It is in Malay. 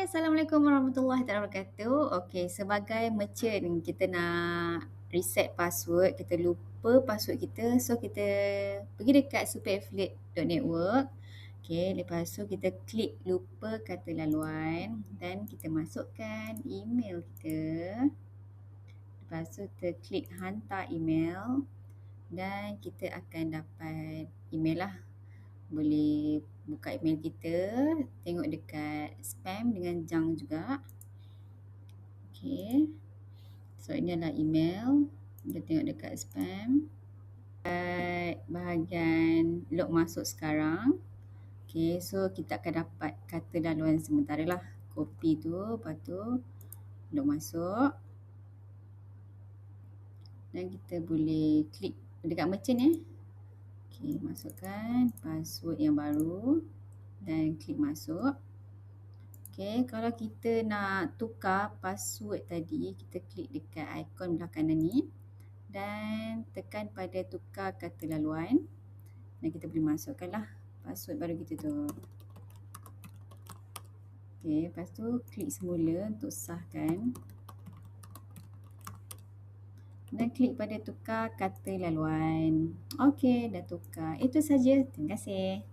Assalamualaikum warahmatullahi wabarakatuh. Okey, sebagai merchant kita nak reset password, kita lupa password kita. So kita pergi dekat superaffiliate.network. Okey, lepas tu kita klik lupa kata laluan dan kita masukkan email kita. Lepas tu kita klik hantar email dan kita akan dapat email lah. Boleh buka email kita, tengok dekat spam dengan junk juga. Okey. So ini adalah email. Kita tengok dekat spam. Bahagian log masuk sekarang. Okey, so kita akan dapat kata laluan sementara lah. Copy tu, lepas tu log masuk. Dan kita boleh klik dekat merchant ya. Okey, masukkan password yang baru dan klik masuk. Okey, kalau kita nak tukar password tadi, kita klik dekat ikon belah kanan ni dan tekan pada tukar kata laluan dan kita boleh masukkanlah password baru kita tu. Okey, lepas tu klik semula untuk sahkan dan klik pada tukar kata laluan. Okey, dah tukar. Itu saja. Terima kasih.